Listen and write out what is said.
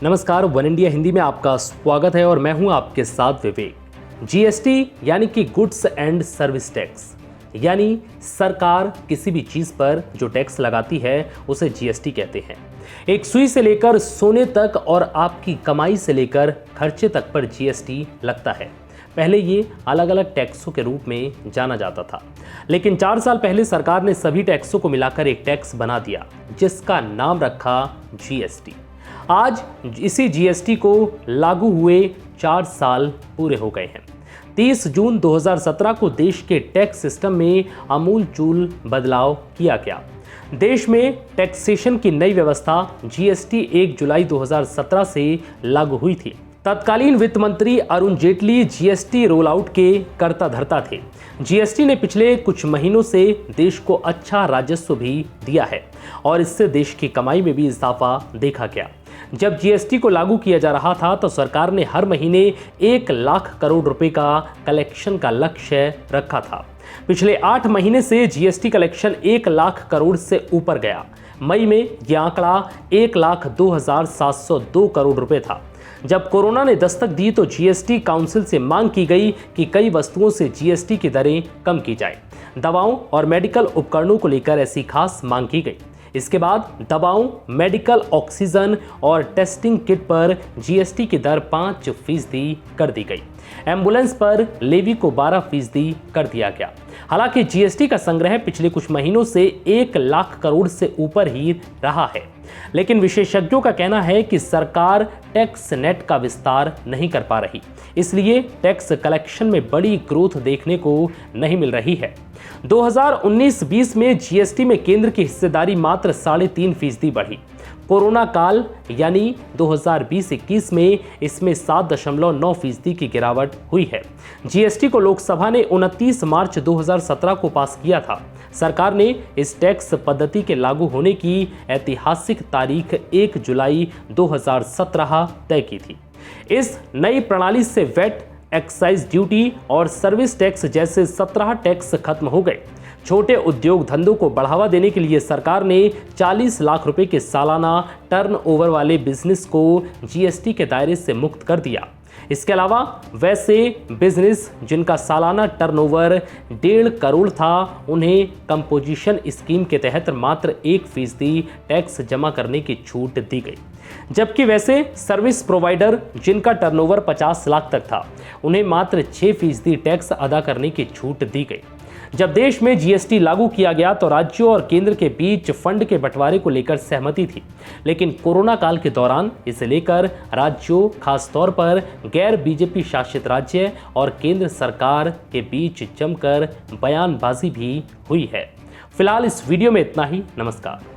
नमस्कार, one India Hindi में आपका स्वागत है और मैं हूं आपके साथ विवेक। जीएसटी यानी कि गुड्स एंड सर्विस टैक्स, यानी सरकार किसी भी चीज पर जो टैक्स लगाती है उसे जीएसटी कहते हैं। एक सुई से लेकर सोने तक और आपकी कमाई से लेकर खर्चे तक पर जीएसटी लगता है। पहले ये अलग अलग टैक्सों के रूप में जाना जाता था, लेकिन 4 साल पहले सरकार ने सभी टैक्सों को मिलाकर एक टैक्स बना दिया जिसका नाम रखा जीएसटी। आज इसी जीएसटी को लागू हुए 4 साल पूरे हो गए हैं। 30 जून 2017 को देश के टैक्स सिस्टम में आमूलचूल बदलाव किया गया। देश में टैक्सेशन की नई व्यवस्था जीएसटी 1 जुलाई 2017 से लागू हुई थी। तत्कालीन वित्त मंत्री Arun Jaitley GST roll out के कर्ता धर्ता थे। जीएसटी ने पिछले कुछ महीनों से देश को अच्छा राजस्व भी दिया है और इससे देश की कमाई में भी इजाफा देखा गया। जब जीएसटी को लागू किया जा रहा था तो सरकार ने हर महीने 1 लाख करोड़ रुपए का कलेक्शन का लक्ष्य रखा था। पिछले 8 महीने से जीएसटी कलेक्शन 1 लाख करोड़ से ऊपर गया। मई में यह आंकड़ा 1,02,702 करोड़ रुपए था। जब कोरोना ने दस्तक दी तो जीएसटी काउंसिल से मांग की गई कि कई वस्तुओं से जीएसटी की दरें कम की जाए। दवाओं और मेडिकल उपकरणों को लेकर ऐसी खास मांग की गई। इसके बाद दवाओं, मेडिकल ऑक्सीजन और टेस्टिंग किट पर जीएसटी की दर 5% कर दी गई। एम्बुलेंस पर लेवी को 12% कर दिया गया। हालांकि जीएसटी का संग्रह पिछले कुछ महीनों से 1 लाख करोड़ से ऊपर ही रहा है, लेकिन विशेषज्ञों का कहना है कि सरकार टैक्स नेट का विस्तार नहीं कर पा रही, इसलिए टैक्स कलेक्शन में बड़ी ग्रोथ देखने को नहीं मिल रही है। 2019-20 में जीएसटी में केंद्र की हिस्सेदारी मात्र 3.5% बढ़ी। कोरोना काल यानी 2020-21 में इसमें 7.9% की गिरावट हुई है। जीएसटी को लोकसभा ने 29 मार्च 2017 को पास किया था। सरकार ने इस टैक्स पद्धति के लागू होने की ऐतिहासिक तारीख 1 जुलाई 2017 तय की थी। इस नई प्रणाली से वेट, एक्साइज ड्यूटी और सर्विस टैक्स जैसे 17 टैक्स खत्म हो गए। छोटे उद्योग धंधों को बढ़ावा देने के लिए सरकार ने 40 लाख रुपए के सालाना टर्नओवर वाले बिजनेस को जीएसटी के दायरे से मुक्त कर दिया। इसके अलावा वैसे बिजनेस जिनका सालाना टर्नओवर 1.5 करोड़ था, उन्हें कंपोजिशन स्कीम के तहत मात्र 1% टैक्स जमा करने की छूट दी गई। जबकि वैसे सर्विस प्रोवाइडर जिनका टर्नओवर 50 लाख तक था, उन्हें मात्र 6% टैक्स अदा करने की छूट दी गई। जब देश में जीएसटी लागू किया गया तो राज्यों और केंद्र के बीच फंड के बंटवारे को लेकर सहमति थी, लेकिन कोरोना काल के दौरान इसे लेकर राज्यों, खासतौर पर गैर बीजेपी शासित राज्य और केंद्र सरकार के बीच जमकर बयानबाजी भी हुई है। फिलहाल इस वीडियो में इतना ही। नमस्कार।